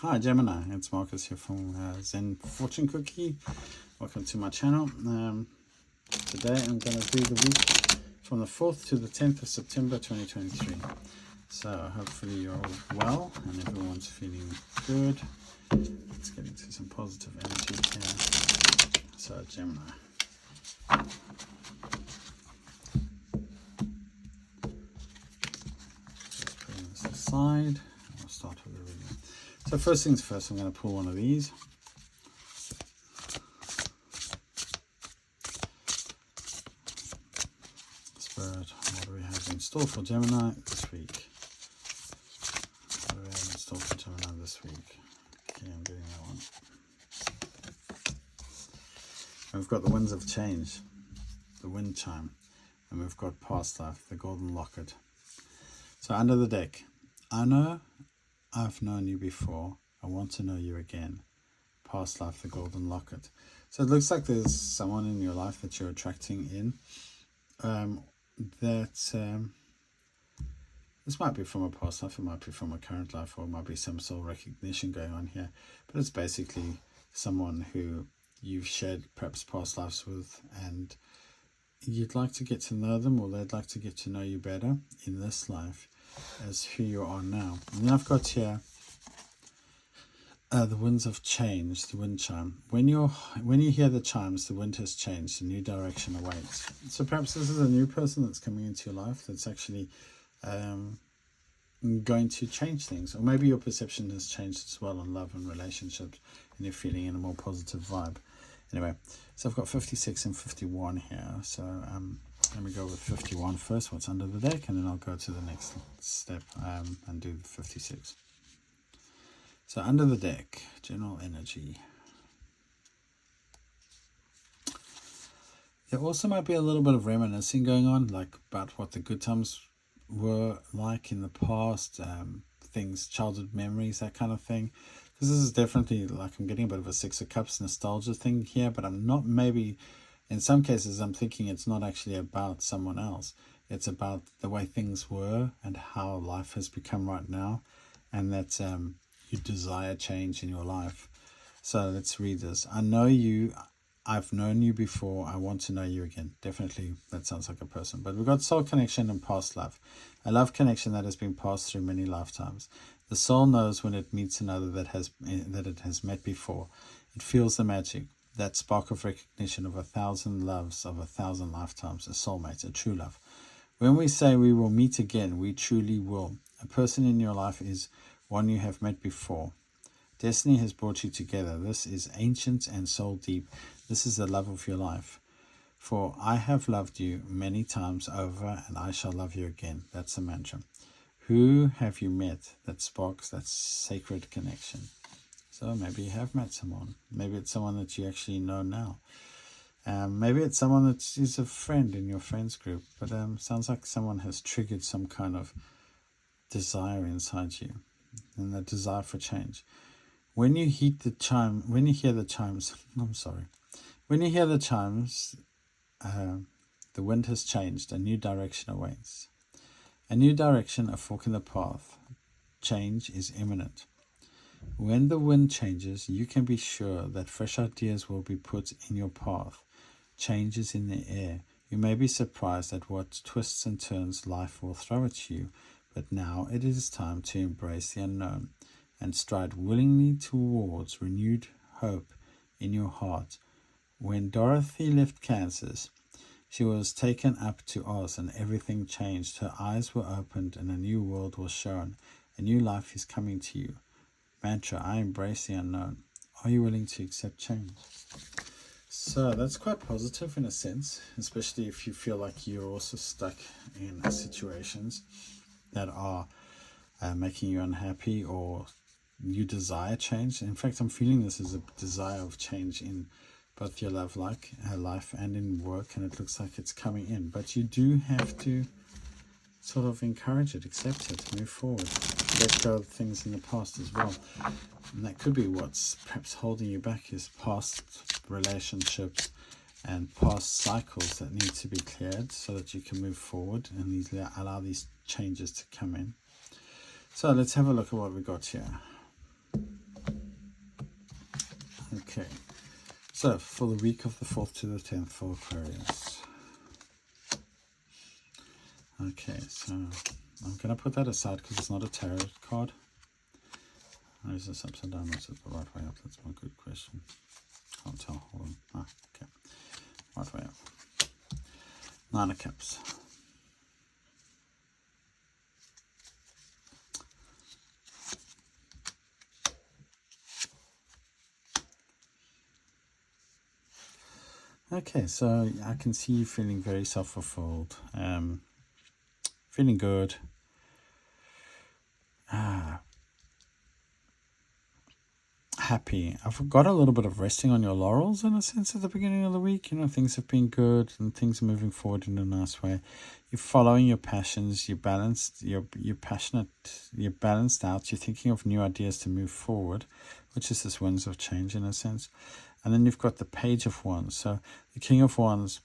Hi Gemini, it's Marcus here from Zenfortunecookie. Welcome to my channel. Today I'm going to do the week from the 4th to the 10th of September 2023. So hopefully you're all well and everyone's feeling good. Let's get into some positive energy here. So Gemini. Just putting this aside. I'll start with the reading. So first things first, I'm going to pull one of these. Spirit, what do we have in store for Gemini this week? What do we have in store for Gemini this week? Okay, I'm getting that one. And we've got the winds of change, the wind chime, and we've got past life, the golden locket. So under the deck, I know I've known you before. I want to know you again. Past life, the golden locket. So it looks like there's someone in your life that you're attracting in. This might be from a past life, it might be from a current life, or it might be some soul recognition going on here. But it's basically someone who you've shared perhaps past lives with, and you'd like to get to know them, or they'd like to get to know you better in this life as who you are now. And then I've got here the winds of change, the wind chime. When you hear the chimes, the wind has changed, a new direction awaits. So perhaps this is a new person that's coming into your life that's actually going to change things, or maybe your perception has changed as well on love and relationships, and you're feeling in a more positive vibe. Anyway, so I've got 56 and 51 here. So let me go with 51 first, what's under the deck, and then I'll go to the next step and do 56. So under the deck, general energy. There also might be a little bit of reminiscing going on, like about what the good times were like in the past, things, childhood memories, that kind of thing. Because this is definitely like I'm getting a bit of a Six of Cups nostalgia thing here, but I'm not, maybe in some cases I'm thinking it's not actually about someone else. It's about the way things were and how life has become right now, and that you desire change in your life. So let's read this. I know you. I've known you before. I want to know you again. Definitely, that sounds like a person. But we've got soul connection and past life. A love connection that has been passed through many lifetimes. The soul knows when it meets another that it has met before. It feels the magic, that spark of recognition of 1,000 loves of 1,000 lifetimes, a soulmate, a true love. When we say we will meet again, we truly will. A person in your life is one you have met before. Destiny has brought you together. This is ancient and soul deep. This is the love of your life. For I have loved you many times over, and I shall love you again. That's the mantra. Who have you met that sparks that sacred connection? So maybe you have met someone. Maybe it's someone that you actually know now. Maybe it's someone that is a friend in your friends group. But sounds like someone has triggered some kind of desire inside you, and the desire for change. When you hear the chimes, the wind has changed, a new direction awaits. A new direction, a fork in the path. Change is imminent. When the wind changes, you can be sure that fresh ideas will be put in your path. Change is in the air. You may be surprised at what twists and turns life will throw at you, but now it is time to embrace the unknown and stride willingly towards renewed hope in your heart. When Dorothy left Kansas, she was taken up to Oz and everything changed. Her eyes were opened and a new world was shown. A new life is coming to you. Mantra, I embrace the unknown. Are you willing to accept change? So that's quite positive in a sense, especially if you feel like you're also stuck in situations that are making you unhappy, or you desire change. In fact, I'm feeling this as a desire of change in both your life and in work, and it looks like it's coming in. But you do have to sort of encourage it, accept it, move forward, let go of things in the past as well. And that could be what's perhaps holding you back, is past relationships and past cycles that need to be cleared so that you can move forward and allow these changes to come in. So let's have a look at what we got here. Okay, so for the week of the 4th to the 10th for Aquarius. Okay, so I'm going to put that aside because it's not a tarot card. Or is this upside down or is it the right way up? That's my good question. Can't tell. Hold on. Ah, okay. Right way up. 9 of Cups. Okay, so I can see you feeling very self-fulfilled, feeling good. Happy. I've got a little bit of resting on your laurels in a sense at the beginning of the week. You know, things have been good and things are moving forward in a nice way. You're following your passions. You're balanced. You're passionate. You're balanced out. You're thinking of new ideas to move forward, which is this winds of change in a sense. And then you've got the Page of Wands. So the King of Wands,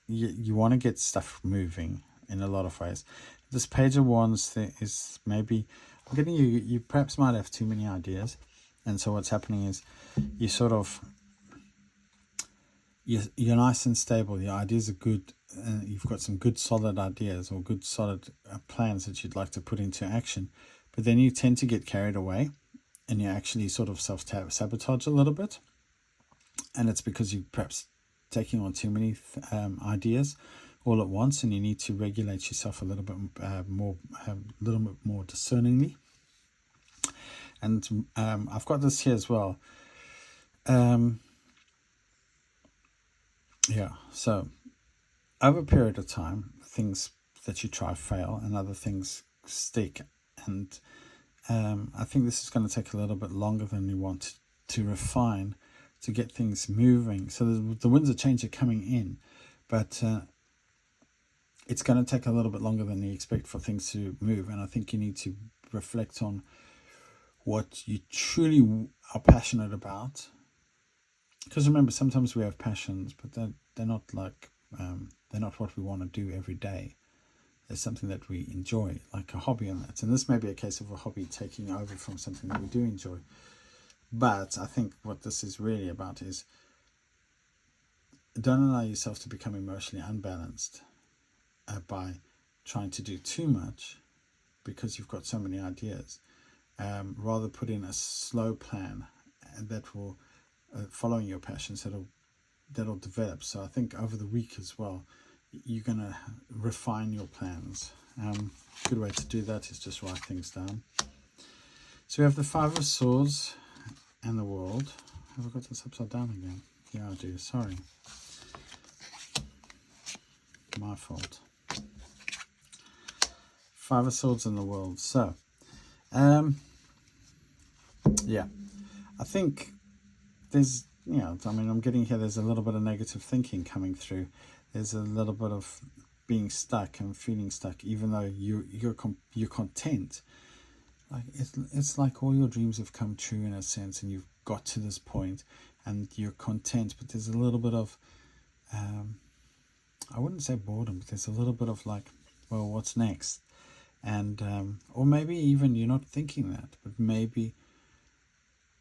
you want to get stuff moving in a lot of ways. This Page of Wands is maybe, I'm getting you perhaps might have too many ideas. And so what's happening is you sort of, you're nice and stable. Your ideas are good. You've got some good solid ideas or good solid plans that you'd like to put into action. But then you tend to get carried away and you actually sort of self-sabotage a little bit. And it's because you're perhaps taking on too many ideas all at once, and you need to regulate yourself a little bit more discerningly. And I've got this here as well. Yeah, so over a period of time, things that you try fail and other things stick. And I think this is going to take a little bit longer than you want to refine to get things moving. So the winds of change are coming in, but it's going to take a little bit longer than you expect for things to move. And I think you need to reflect on what you truly are passionate about. Because remember, sometimes we have passions, but they're not like they're not what we want to do every day. There's something that we enjoy, like a hobby, and that. And this may be a case of a hobby taking over from something that we do enjoy. But I think what this is really about is don't allow yourself to become emotionally unbalanced by trying to do too much because you've got so many ideas. Rather put in a slow plan that will, following your passions, that'll develop. So I think over the week as well, you're going to refine your plans. Good way to do that is just write things down. So we have the 5 of Swords and the World. Have I got this upside down again? Yeah, I do. Sorry. My fault. 5 of Swords and the World. So, yeah, I think there's, I'm getting here, there's a little bit of negative thinking coming through. There's a little bit of being stuck and feeling stuck, even though you're content. Like it's like all your dreams have come true in a sense, and you've got to this point, and you're content. But there's a little bit of, I wouldn't say boredom, but there's a little bit of like, well, what's next? And or maybe even you're not thinking that, but maybe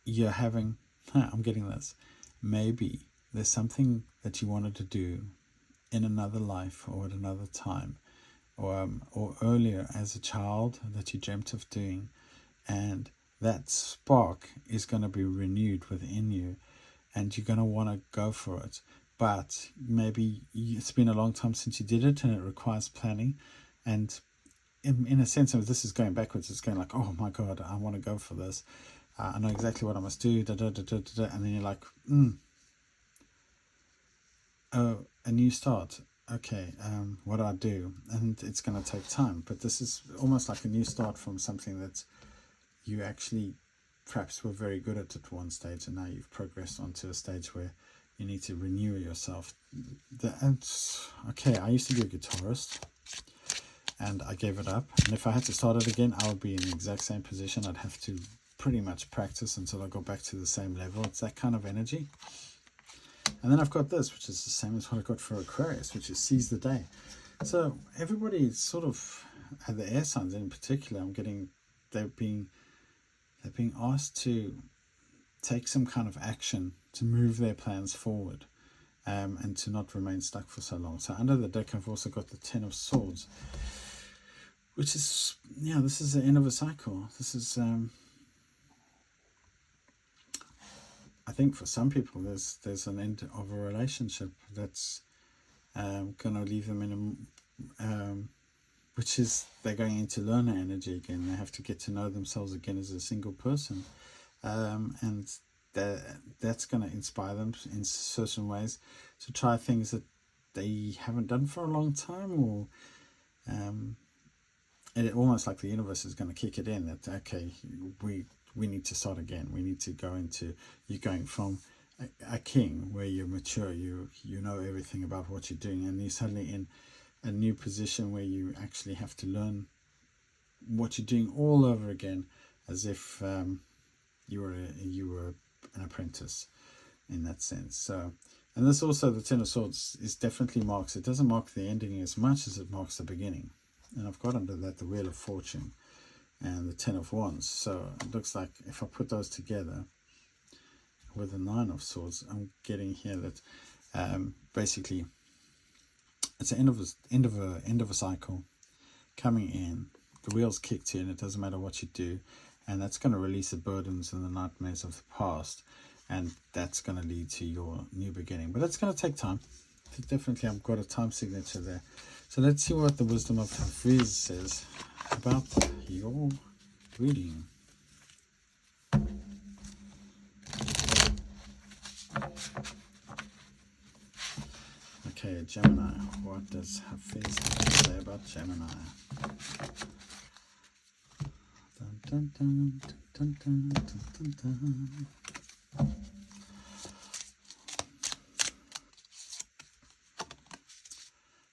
you're having. I'm getting this. Maybe there's something that you wanted to do in another life or at another time, or earlier as a child that you dreamt of doing, and that spark is going to be renewed within you, and you're going to want to go for it. But maybe it's been a long time since you did it, and it requires planning. And in a sense of this is going backwards. It's going like, oh my God, I want to go for this. I know exactly what I must do. And then you're like, oh, a new start. Okay, what do I do? And it's going to take time. But this is almost like a new start from something that you actually perhaps were very good at one stage, and now you've progressed onto a stage where you need to renew yourself. Okay, I used to be a guitarist, and I gave it up. And if I had to start it again, I would be in the exact same position. I'd have to pretty much practice until I go back to the same level. It's that kind of energy. And then I've got this, which is the same as what I got for Aquarius, which is seize the day. So everybody sort of, the air signs in particular, I'm getting, they're being asked to take some kind of action to move their plans forward, and to not remain stuck for so long. So under the deck, I've also got the Ten of Swords, which is, this is the end of a cycle. This is, I think for some people, there's an end of a relationship that's going to leave them in a, which is they're going into learner energy again. They have to get to know themselves again as a single person, and that's going to inspire them in certain ways to try things that they haven't done for a long time, or and it almost like the universe is going to kick it in that, okay, we need to start again. We need to go into, you're going from a king where you're mature, you know everything about what you're doing, and you're suddenly in a new position where you actually have to learn what you're doing all over again, as if you were an apprentice in that sense. So, and this also, the Ten of Swords is definitely marks, it doesn't mark the ending as much as it marks the beginning. And I've got under that the Wheel of Fortune and the Ten of Wands. So it looks like if I put those together with the Nine of Swords, I'm getting here that basically it's the end of a cycle coming in. The wheel's kicked in. It doesn't matter what you do, and that's going to release the burdens and the nightmares of the past, and that's going to lead to your new beginning. But that's going to take time. Definitely, I've got a time signature there. So let's see what the Wisdom of Hafiz says about your reading. Okay, Gemini. What does Hafiz have to say about Gemini? Dun, dun, dun, dun, dun, dun, dun, dun.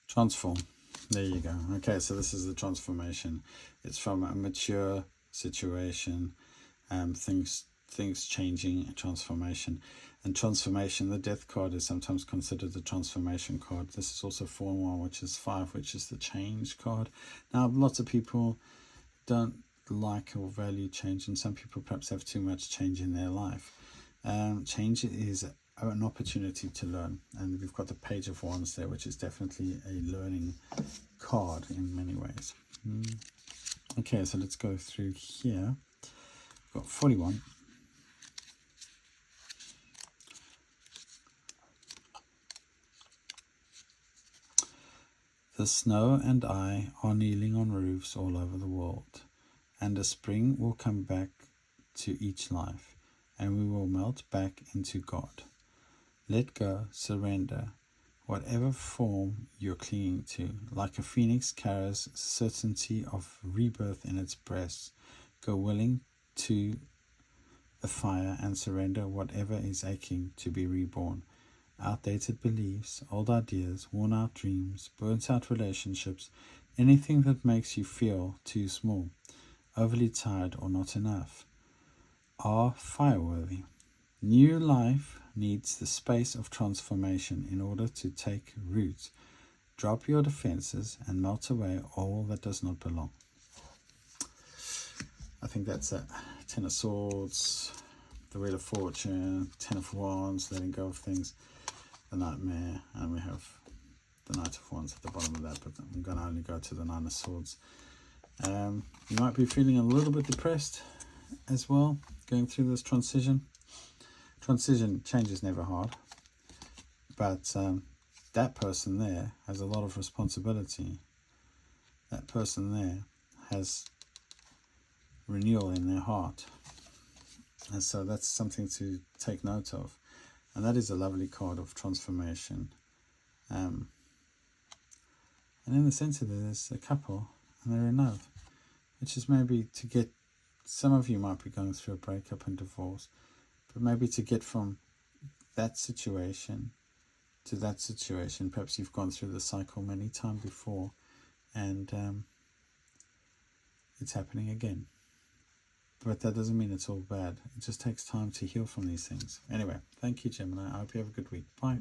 Transform. There you go. Okay, so this is the transformation. It's from a mature situation, things changing, transformation. And transformation, the Death card is sometimes considered the transformation card. This is also 4-1, which is 5, which is the change card. Now, lots of people don't like or value change, and some people perhaps have too much change in their life. Change is an opportunity to learn, and we've got the Page of Wands there, which is definitely a learning card in many ways. Okay, so let's go through here. We've got 41. The snow and I are kneeling on roofs all over the world, and a spring will come back to each life, and we will melt back into God. Let go, surrender, whatever form you're clinging to. Like a phoenix carries certainty of rebirth in its breast. Go willing to the fire and surrender whatever is aching to be reborn. Outdated beliefs, old ideas, worn out dreams, burnt out relationships, anything that makes you feel too small, overly tired, or not enough, are fireworthy. New life needs the space of transformation in order to take root. Drop your defenses and melt away all that does not belong. I think that's it. Ten of Swords, the Wheel of Fortune, Ten of Wands, letting go of things, the Nightmare, and we have the Knight of Wands at the bottom of that, but I'm going to only go to the Nine of Swords. You might be feeling a little bit depressed as well, going through this transition. Change is never hard, but that person there has a lot of responsibility. That person there has renewal in their heart, and so that's something to take note of. And that is a lovely card of transformation. And in the center there's a couple, and they're in love, which is maybe to get, some of you might be going through a breakup and divorce, but maybe to get from that situation to that situation. Perhaps you've gone through the cycle many times before, and it's happening again. But that doesn't mean it's all bad. It just takes time to heal from these things. Anyway, thank you, Gemini. I hope you have a good week. Bye.